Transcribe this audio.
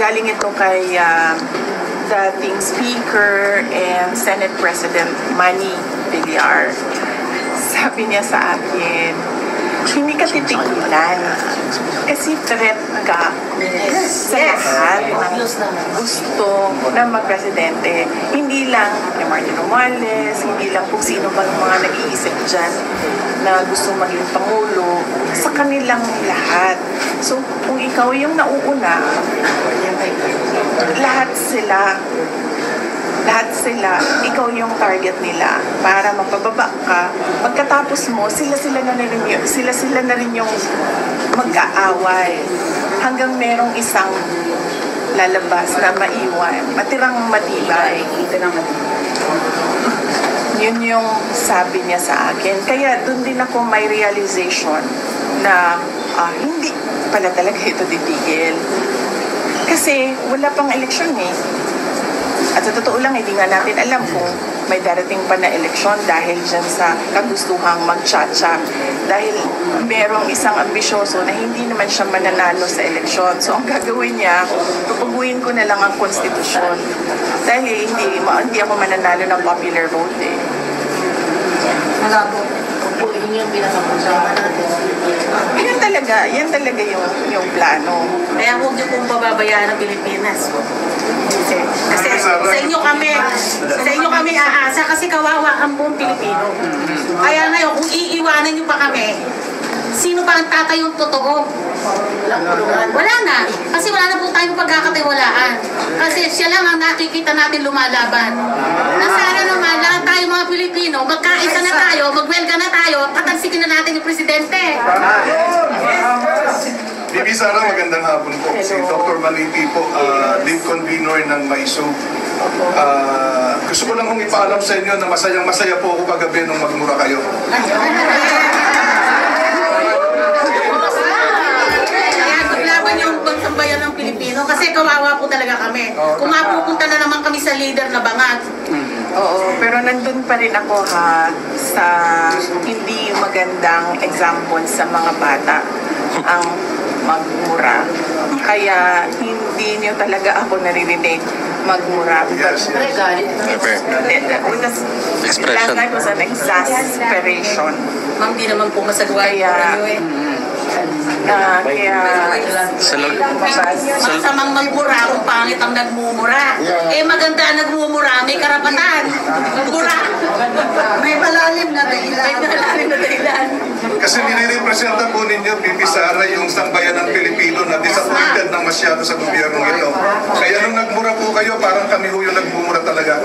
galing ito kay dating Speaker and Senate President Manny Villar. Sabi niya sa akin, hindi ka titigilan kasi threat ka sa lahat ng gusto na magpresidente. Hindi lang kay Martin Romualdez, hindi lang kung sino bang mga nag-iisip dyan na gusto maging Pangulo, sa kanilang lahat. So, kung ikaw yung nauuna, lahat sila, ikaw yung target nila para mapababa ka. Pagkatapos mo, sila na rin yung mag-aaway hanggang merong isang lalabas na maiwan, matirang matibay. Yun yung sabi niya sa akin. Kaya doon din ako may realization na hindi pala talaga ito titigil. Kasi wala pang eleksyon eh. At sa totoo lang, hindi nga natin alam kung may darating pa na eleksyon dahil dyan sa kagustuhang mag-tsa-tsa. Dahil merong isang ambisyoso na hindi naman siya mananalo sa eleksyon. So ang gagawin niya, tutuguin ko na lang ang konstitusyon. Dahil hindi ako mananalo ng popular vote eh. Malabo. Yun yung pinakapunsahan natin. Yan talaga yung plano. Kaya huwag niyo pong pababayaan ang Pilipinas. Kasi sa inyo kami aasa kasi kawawa ang buong Pilipino. Kaya ngayon, kung iiwanan niyo pa kami, sino pa ang tatayong totoo? Wala na. Kasi wala na po tayong pagkakatiwalaan. Kasi siya lang ang nakikita natin lumalaban. Na sana naman lahat tayo mga Pilipino, magkaisa na tayo, magwelga na tayo, patansikin na natin yung presidente. Bibi Sara, magandang hapon po. Si Dr. Malipi po, lead convener ng MAISO. Gusto ko lang kong ipaalam sa inyo na masayang-masaya po ako kagabi nung magmura kayo. Yung pagsambayan ng Pilipino kasi kawawa po talaga kami. Kung mapupunta na naman kami sa leader na bangag. Oo, pero nandun pa rin ako sa hindi magandang example sa mga bata ang magmura. Kaya hindi niyo talaga ako naririnig magmura. Yes. Last night was an exasperation. Ma'am, di naman po masagawa yung kaya masamang magmura kung pangit ang nagmumura. Maganda ang nagmumura, may karapatan. Magmura. May malalim na dahilan. Kasi nire-representa po ninyo, Bibi Sara, yung sambayan ng Pilipino na disappointed na masyado sa gobyernong ito. Kaya nung nagmura po kayo, parang kami ho yung nagmumura talaga.